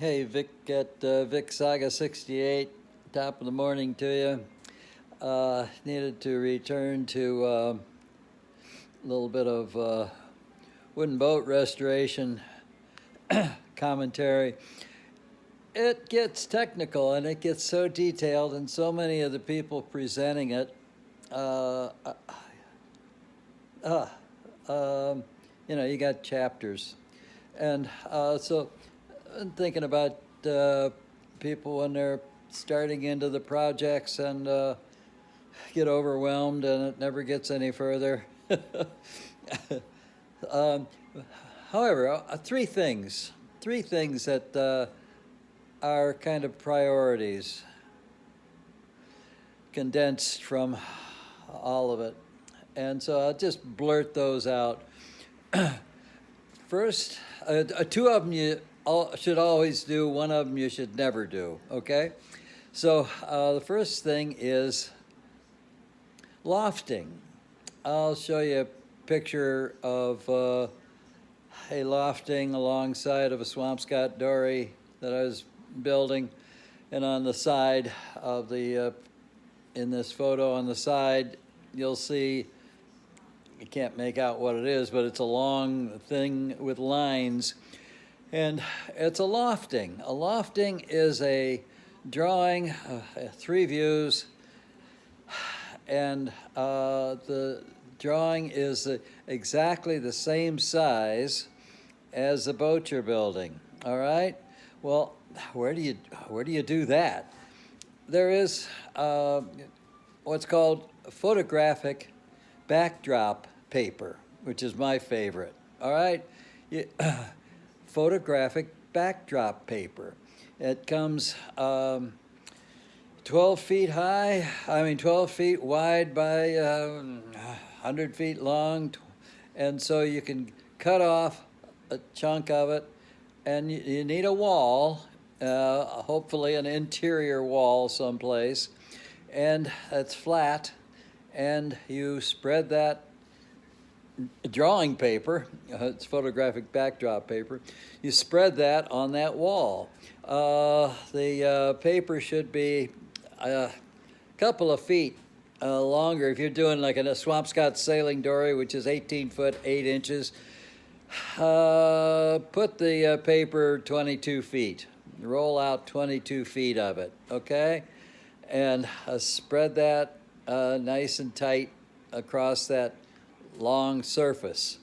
Hey, Vic at Vic Saga 68, top of the morning to you. Needed to return to a little bit of wooden boat restoration commentary. It gets technical and it gets so detailed, and so many of the people presenting it, you got chapters. And so I'm thinking about people when they're starting into the projects and get overwhelmed and it never gets any further. However, three things that are kind of priorities condensed from all of it. And so I'll just blurt those out. First, two of them you should always do, one of them you should never do, okay? So the first thing is lofting. I'll show you a picture of a lofting alongside of a Swampscott dory that I was building, and on the side of the, in this photo on the side, you'll see, you can't make out what it is, but it's a long thing with lines, and it's a lofting. A lofting is a drawing, three views, and the drawing is exactly the same size as the boat you're building. All right. Well, where do you do that? There is what's called photographic backdrop paper, which is my favorite. All right. Photographic backdrop paper. It comes 12 feet high, 12 feet wide by 100 feet long. And so you can cut off a chunk of it, and you need a wall, hopefully an interior wall someplace, and it's flat, and you spread that drawing paper, it's photographic backdrop paper, you spread that on that wall. The paper should be a couple of feet longer. If you're doing like a Swampscott sailing dory, which is 18 foot 8 inches, put the paper 22 feet. Roll out 22 feet of it, okay? And spread that nice and tight across that long surface.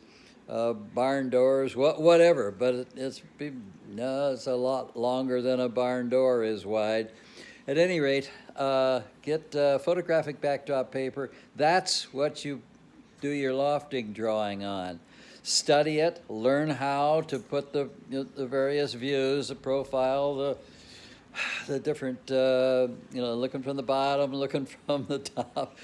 Barn doors, whatever, but it's a lot longer than a barn door is wide. At any rate, get photographic backdrop paper. That's what you do your lofting drawing on. Study it, learn how to put the various views, the profile, the different, looking from the bottom, looking from the top,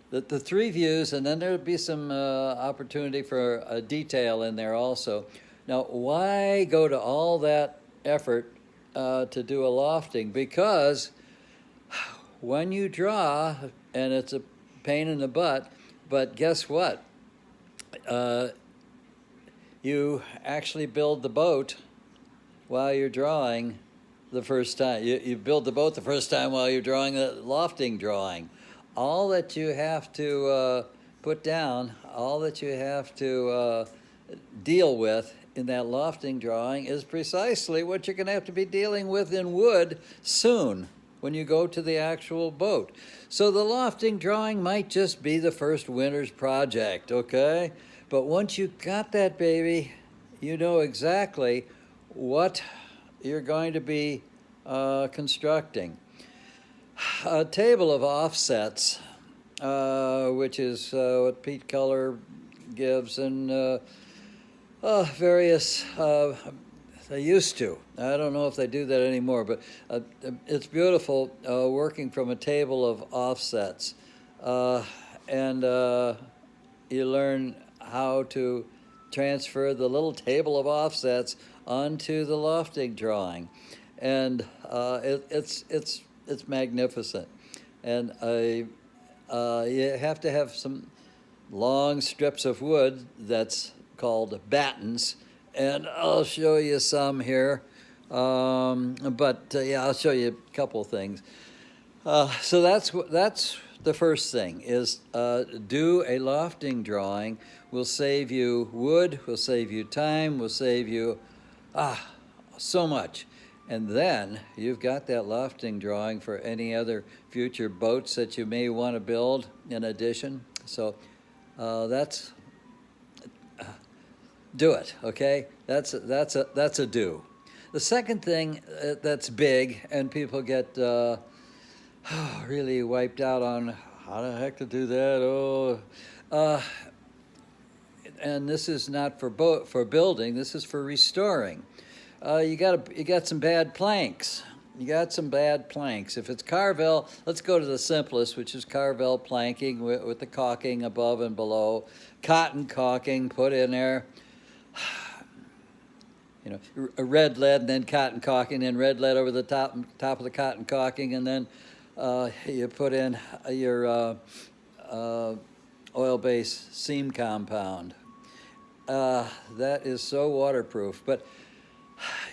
the three views, and then there'll be some opportunity for a detail in there also. Now, why go to all that effort to do a lofting? Because when you draw, and it's a pain in the butt, but guess what? You actually build the boat while you're drawing the first time. You build the boat the first time while you're drawing the lofting drawing. All that you have to put down, all that you have to deal with in that lofting drawing is precisely what you're going to have to be dealing with in wood soon when you go to the actual boat. So the lofting drawing might just be the first winter's project, okay? But once you got that baby, you know exactly what you're going to be constructing. A table of offsets, which is what Pete Keller gives, and various, they used to. I don't know if they do that anymore, but it's beautiful working from a table of offsets. And you learn how to transfer the little table of offsets onto the lofting drawing. And it's magnificent. And you have to have some long strips of wood that's called battens, and I'll show you some here. Yeah, I'll show you a couple of things. So that's the first thing is do a lofting drawing. Will save you wood, will save you time, will save you so much. And then you've got that lofting drawing for any other future boats that you may want to build in addition. So that's do it. Okay, that's a do. The second thing that's big, and people get really wiped out on how the heck to do that. And this is not for building. This is for restoring. You got some bad planks. You got some bad planks. If it's Carvel, let's go to the simplest, which is Carvel planking with the caulking above and below, cotton caulking put in there. You know, a red lead and then cotton caulking, and red lead over the top of the cotton caulking, and then you put in your oil-based seam compound. That is so waterproof, but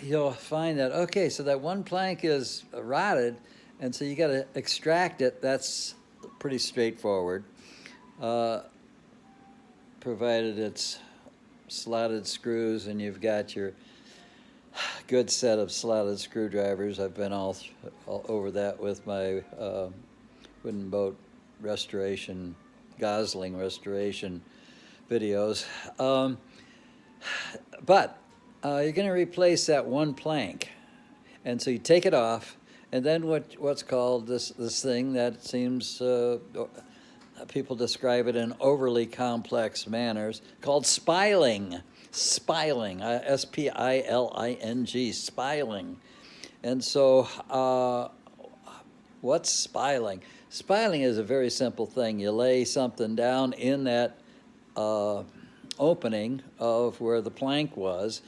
you'll find that, okay, so that one plank is rotted, and so you got to extract it. That's pretty straightforward, provided it's slotted screws and you've got your good set of slotted screwdrivers. I've been all over that with my wooden boat restoration, Gosling restoration videos. But you're going to replace that one plank, and so you take it off, and then what's called this thing that seems people describe it in overly complex manners, called spiling. Spiling, S-P-I-L-I-N-G, spiling. And so what's spiling? Spiling is a very simple thing. You lay something down in that opening of where the plank was,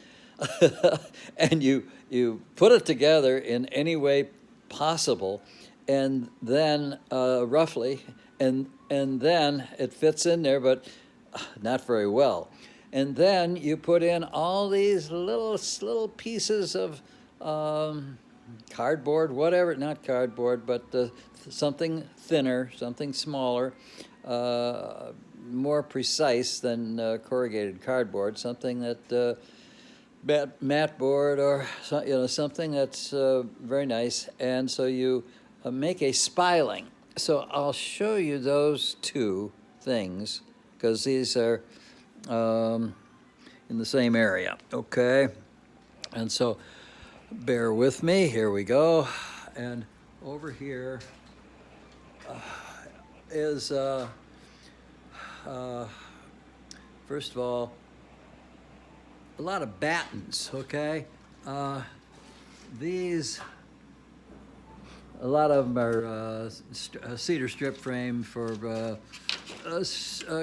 and you put it together in any way possible, and then roughly, and then it fits in there, but not very well. And then you put in all these little pieces of cardboard, whatever, not cardboard, but something thinner, something smaller, more precise than corrugated cardboard, something that mat board, or something that's very nice. And so you make a spiling. So I'll show you those two things, because these are in the same area, okay? And so bear with me, here we go. And over here is, first of all, a lot of battens, okay? These, a lot of them are cedar strip frame for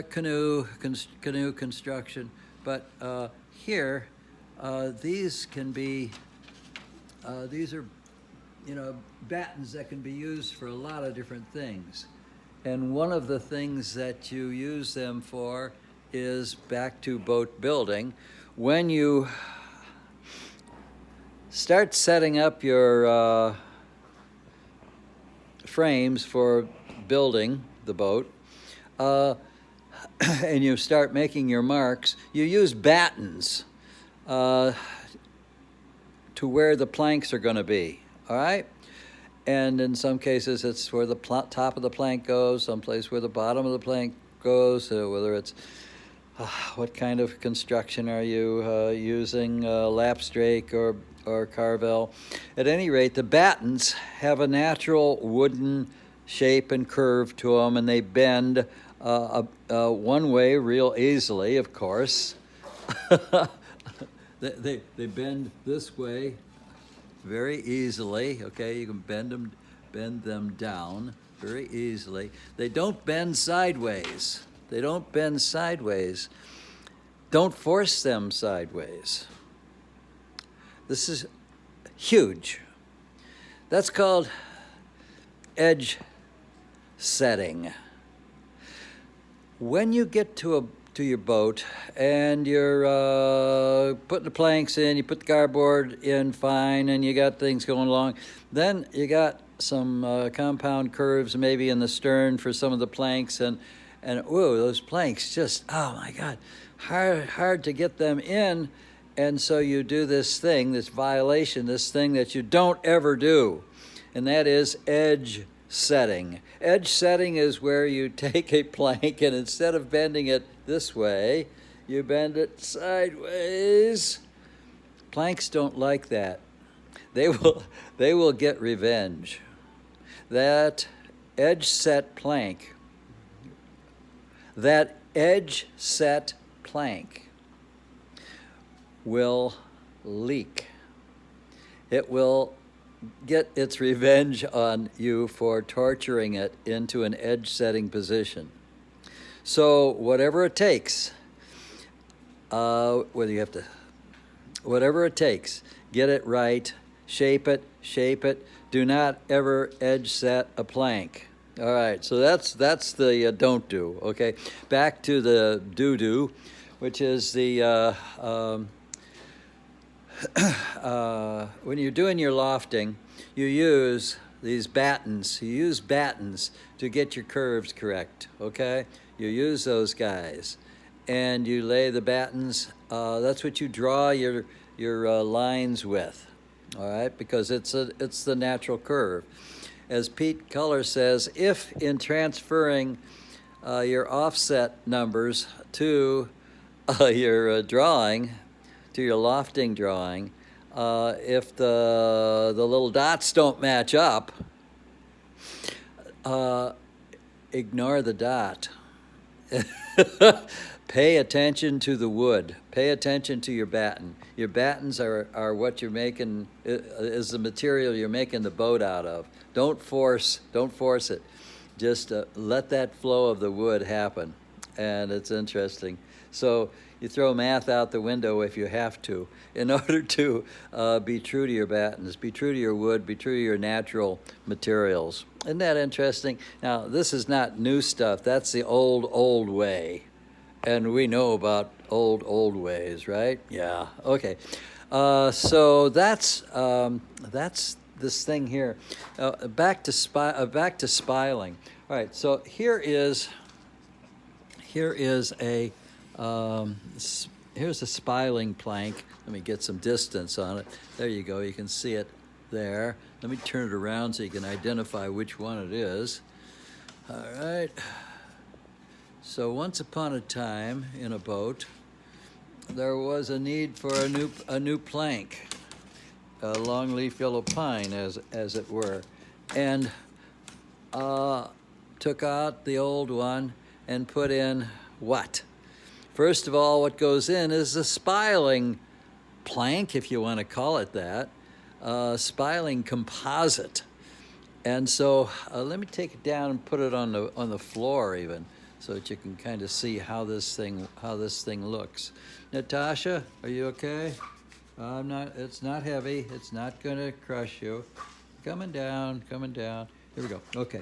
canoe construction, but here these can be these are battens that can be used for a lot of different things, and one of the things that you use them for is, back to boat building, when you start setting up your frames for building the boat, and you start making your marks, you use battens to where the planks are going to be, all right? And in some cases, it's where the top of the plank goes, someplace where the bottom of the plank goes, whether it's what kind of construction are you using, lapstrake or Carvel. At any rate, the battens have a natural wooden shape and curve to them, and they bend one way real easily, of course. they bend this way very easily, okay? You can bend them down very easily. They don't bend sideways. They don't bend sideways. Don't force them sideways. This is huge. That's called edge setting. When you get to to your boat, and you're putting the planks in, you put the garboard in fine, and you got things going along. Then you got some compound curves maybe in the stern for some of the planks, and whoa, those planks just, oh my God, hard to get them in. And so you do this thing, this violation, this thing that you don't ever do, and that is edge setting. Edge setting is where you take a plank and instead of bending it this way, you bend it sideways. Planks don't like that. They will get revenge. That edge set plank will leak. It will get its revenge on you for torturing it into an edge setting position. So whatever it takes, whatever it takes, get it right, shape it. Do not ever edge set a plank. All right, so that's the don't do. Okay, back to the do, which is the when you're doing your lofting, you use these battens. You use battens to get your curves correct, okay? You use those guys. And you lay the battens, that's what you draw your lines with, all right? Because it's the natural curve. As Pete Culler says, if in transferring your offset numbers to your drawing, to your lofting drawing, if the little dots don't match up, ignore the dot. Pay attention to the wood. Pay attention to your batten. Your battens are what you're making, is the material you're making the boat out of. Don't force it. Just let that flow of the wood happen. And it's interesting. So you throw math out the window if you have to, in order to be true to your battens, be true to your wood, be true to your natural materials. Isn't that interesting? Now, this is not new stuff. That's the old way. And we know about old ways, right? Yeah, okay. So that's this thing here. Back to spiling. All right, so here is a here's a spiling plank. Let me get some distance on it. There you go. You can see it there. Let me turn it around so you can identify which one it is. All right. So once upon a time in a boat, there was a need for a new plank, a longleaf yellow pine, as it were, and took out the old one and put in what? First of all, what goes in is a spiling plank, if you want to call it that, spiling composite. And so let me take it down and put it on the floor even, so that you can kind of see how this thing looks. Natasha, are you okay? I'm not. It's not heavy. It's not going to crush you. Coming down. Here we go. Okay.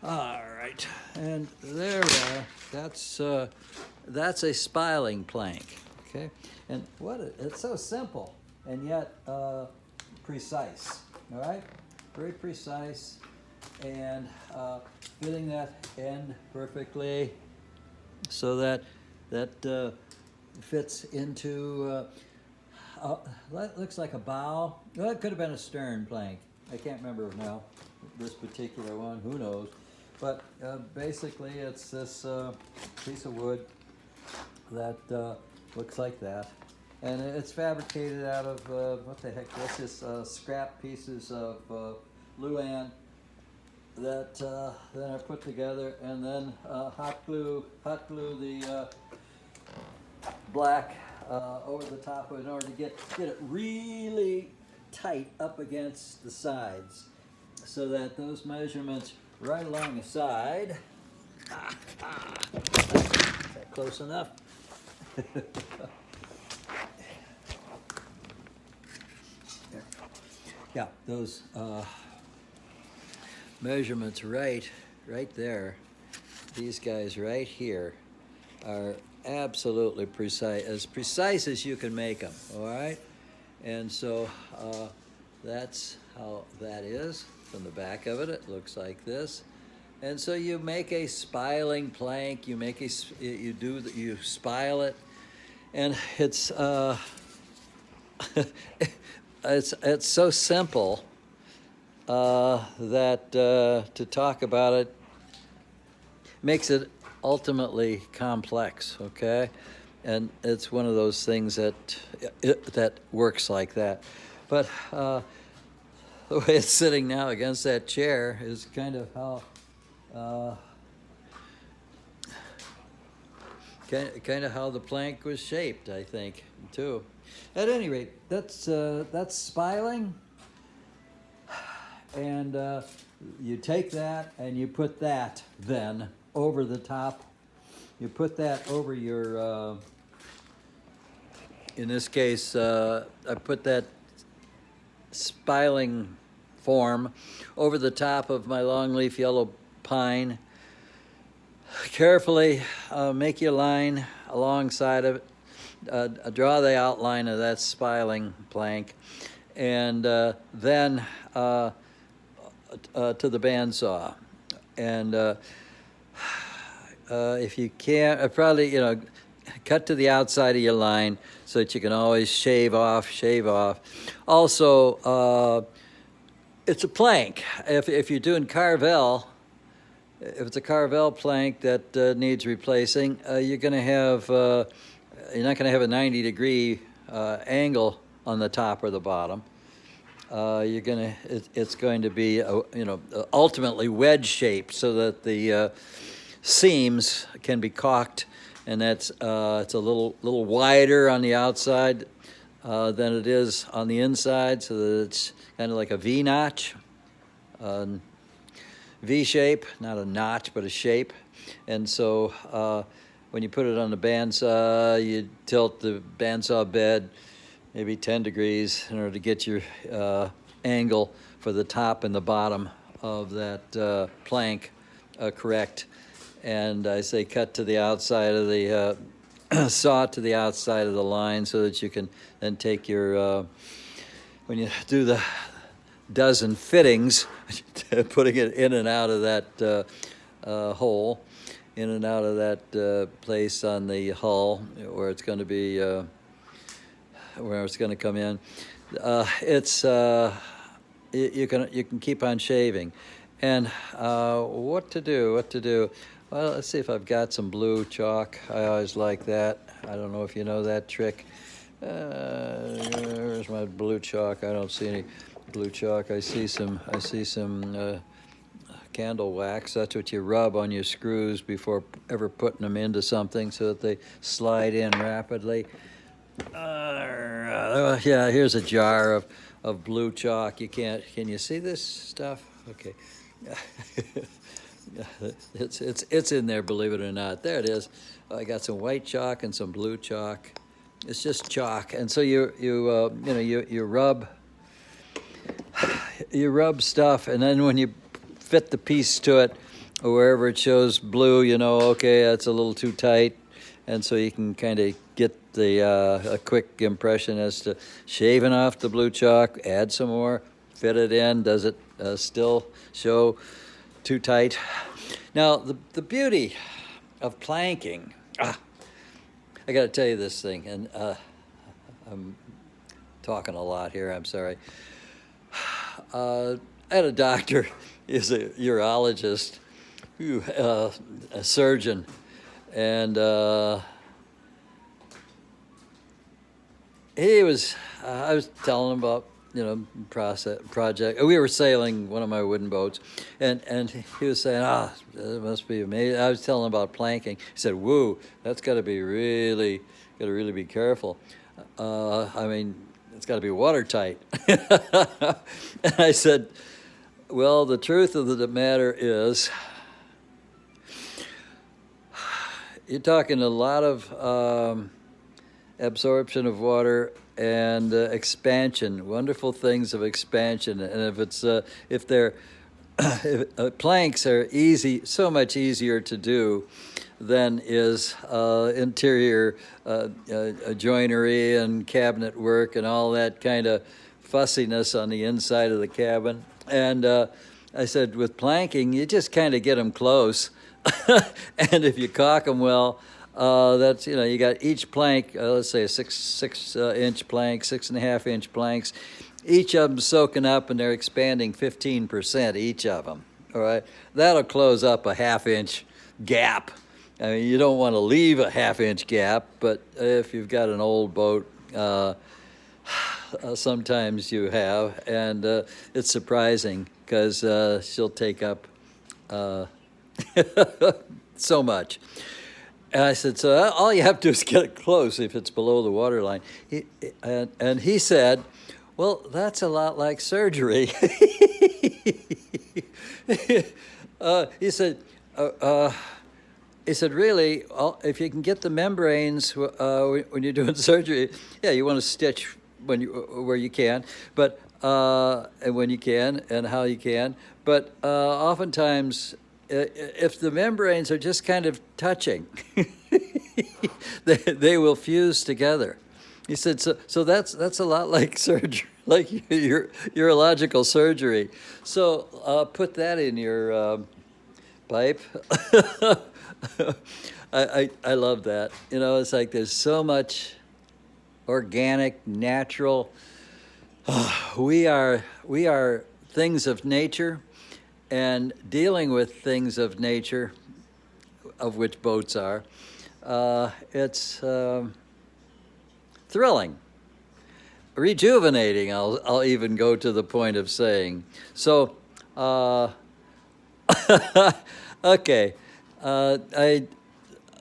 All right. And there we are. That's a spiling plank. Okay. And it's so simple and yet precise. All right. Very precise. And fitting that end perfectly so that fits into that looks like a bow. Well, it could have been a stern plank. I can't remember now, this particular one, who knows. But basically it's this piece of wood that looks like that. And it's fabricated out of, what the heck, that's just scrap pieces of Luan that then are put together, and then hot glue the black over the top of it in order to get it really tight up against the sides, so that those measurements right along the side. Is that close enough? Yeah, those measurements right there, these guys right here are absolutely precise as you can make them, all right? And so that's how that is. From the back of it, it looks like this. And so you make a spiling plank, you spile it, and it's it's so simple that to talk about it makes it ultimately complex, okay? And it's one of those things that works like that. But the way it's sitting now against that chair is kind of how kind of how the plank was shaped, I think, too. At any rate, that's spiling, and you take that and you put that then over the top. You put that over your, in this case, I put that spiling form over the top of my longleaf yellow pine. Carefully make your line alongside of it. Draw the outline of that spiling plank, and then to the bandsaw. And if you can't, probably, cut to the outside of your line so that you can always shave off. Also, it's a plank. If you're doing Carvel, if it's a Carvel plank that needs replacing, you're going to have, you're not going to have a 90-degree angle on the top or the bottom. It's going to be, ultimately wedge shaped so that the seams can be caulked, and that's it's a little wider on the outside than it is on the inside, so that it's kind of like a V notch. V shape, not a notch, but a shape. And so when you put it on the bandsaw, you tilt the bandsaw bed maybe 10 degrees in order to get your angle for the top and the bottom of that plank correct. And I say cut to the outside of the, saw to the outside of the line so that you can then take your, when you do the dozen fittings, putting it in and out of that hole, in and out of that place on the hull where it's going to be, where it's going to come in. You can keep on shaving. And what to do? Well, let's see if I've got some blue chalk. I always like that. I don't know if you know that trick. Where's my blue chalk? I don't see any blue chalk. I see some candle wax. That's what you rub on your screws before ever putting them into something so that they slide in rapidly. Yeah, here's a jar of blue chalk. Can you see this stuff? Okay. It's in there, believe it or not. There it is. I got some white chalk and some blue chalk. It's just chalk, and so you rub stuff, and then when you fit the piece to it, or wherever it shows blue, okay, that's a little too tight, and so you can kind of get a quick impression as to shaving off the blue chalk, add some more, fit it in. Does it still show too tight? Now, the beauty of planking, I got to tell you this thing, and I'm talking a lot here, I'm sorry. I had a doctor, he's a urologist, a surgeon, and I was telling him about, project. We were sailing one of my wooden boats, and he was saying, it must be amazing. I was telling him about planking. He said, woo, that's got to really be careful. It's got to be watertight. And I said, well, the truth of the matter is, you're talking a lot of absorption of water and expansion, wonderful things of expansion. And if planks are so much easier to do than is interior joinery and cabinet work and all that kind of fussiness on the inside of the cabin. And I said, with planking, you just kind of get them close. And if you caulk them well, that's, you got each plank, let's say a six inch plank, 6.5 inch planks, each of them soaking up, and they're expanding 15% each of them. All right, that'll close up a 1/2 inch gap. I mean, you don't want to leave a 1/2 inch gap, but if you've got an old boat, sometimes you have, and it's surprising because she'll take up so much. And I said, so all you have to do is get it close if it's below the water line. And he said, well, that's a lot like surgery. He said, really, if you can get the membranes when you're doing surgery, yeah, you want to stitch where you can, but and when you can and how you can. But oftentimes, if the membranes are just kind of touching, they will fuse together. He said, so that's a lot like surgery, like urological surgery. So put that in your pipe. I love that. It's like there's so much organic, natural. We are things of nature, and dealing with things of nature, of which boats are, it's thrilling, rejuvenating. I'll even go to the point of saying. So, okay,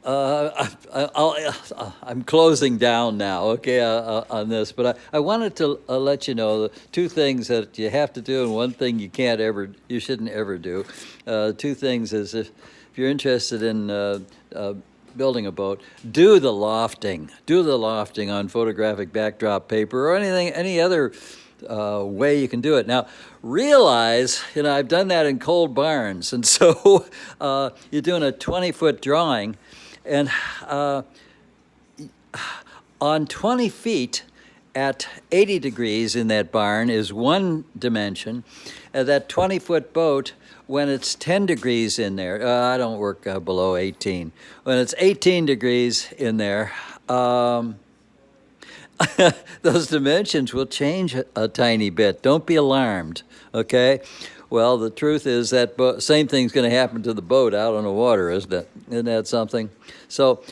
I'm closing down now, okay, on this, but I wanted to let you know the two things that you have to do and one thing you shouldn't ever do. Two things is if you're interested in building a boat, do the lofting. Do the lofting on photographic backdrop paper or any other way you can do it. Now, realize, I've done that in cold barns, and so you're doing a 20-foot drawing, and on 20 feet at 80 degrees in that barn is one dimension. That 20-foot boat, when it's 10 degrees in there, I don't work below 18. When it's 18 degrees in there, those dimensions will change a tiny bit. Don't be alarmed, okay? Well, the truth is that same thing's going to happen to the boat out on the water, isn't it? Isn't that something? So,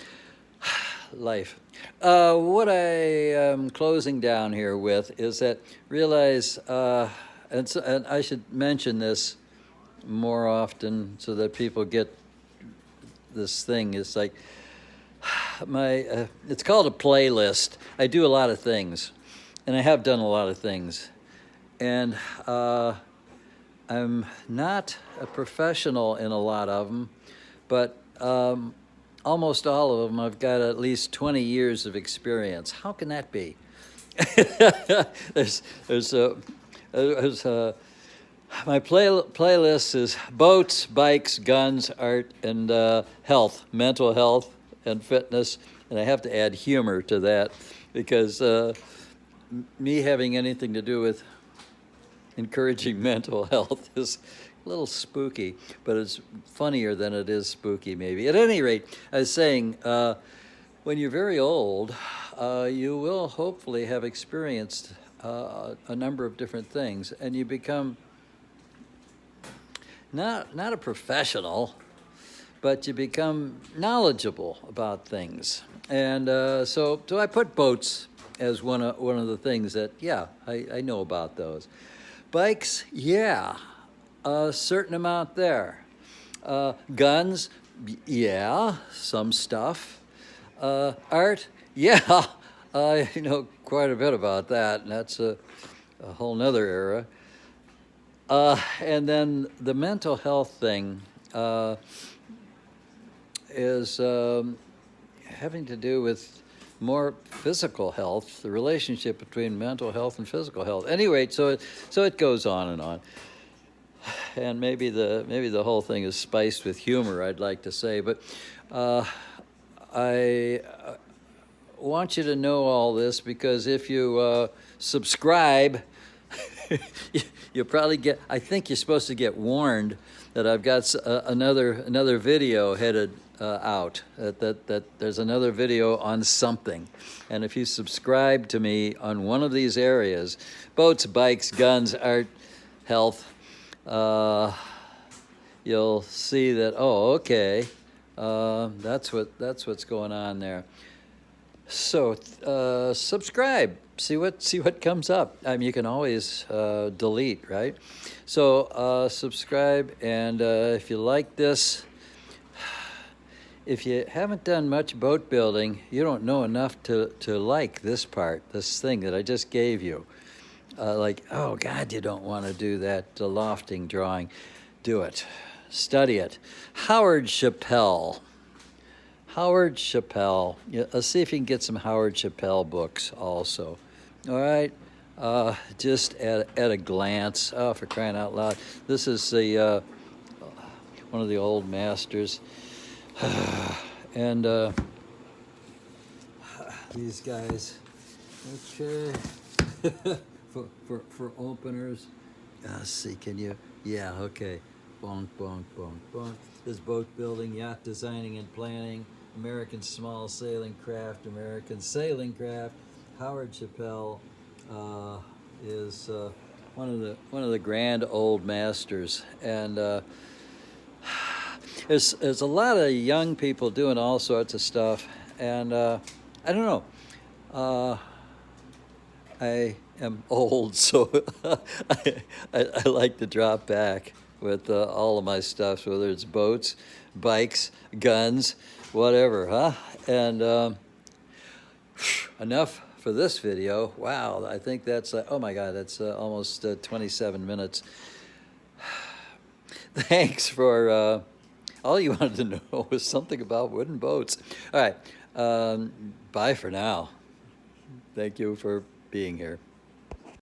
life. What I am closing down here with is that realize, and I should mention this more often so that people get this thing. It's like it's called a playlist. I do a lot of things, and I have done a lot of things, and I'm not a professional in a lot of them, but almost all of them I've got at least 20 years of experience. How can that be? My playlist is boats, bikes, guns, art, and health, mental health, and fitness, and I have to add humor to that because me having anything to do with encouraging mental health is a little spooky, but it's funnier than it is spooky, maybe. At any rate, I was saying, when you're very old, you will hopefully have experienced a number of different things, and you become not a professional, but you become knowledgeable about things. And so I put boats as one of the things that, yeah, I know about those. Bikes, yeah, a certain amount there. Guns, yeah, some stuff. Art, yeah, I know quite a bit about that, and that's a whole nother era. And then the mental health thing is having to do with more physical health, the relationship between mental health and physical health. Anyway, so it goes on and on. and maybe the whole thing is spiced with humor, I'd like to say, but I want you to know all this because if you subscribe, you'll probably get, I think you're supposed to get warned that I've got another video headed out, that there's another video on something. And if you subscribe to me on one of these areas, boats, bikes, guns, art, health, you'll see that, oh, okay, that's what's going on there. So subscribe, see what comes up. I mean, you can always delete, right? So subscribe, and if you like this, if you haven't done much boat building, you don't know enough to like this part, this thing that I just gave you. Like, oh God, you don't want to do that lofting drawing. Do it, study it. Howard Chappell. Yeah, let's see if you can get some Howard Chappell books also. All right, just at a glance. Oh, for crying out loud! This is the one of the old masters, and these guys. Okay, for openers. Let's see. Can you? Yeah. Okay. Bonk, bonk, bonk, bonk. This boat building, yacht designing and planning, American small sailing craft, American sailing craft. Howard Chappell is one of the grand old masters, and there's a lot of young people doing all sorts of stuff, and I don't know. I am old, so I like to drop back with all of my stuff, whether it's boats, bikes, guns, whatever, huh? And enough for this video. Wow, I think that's, oh my God, that's almost 27 minutes. Thanks for, all you wanted to know was something about wooden boats. All right, bye for now. Thank you for being here.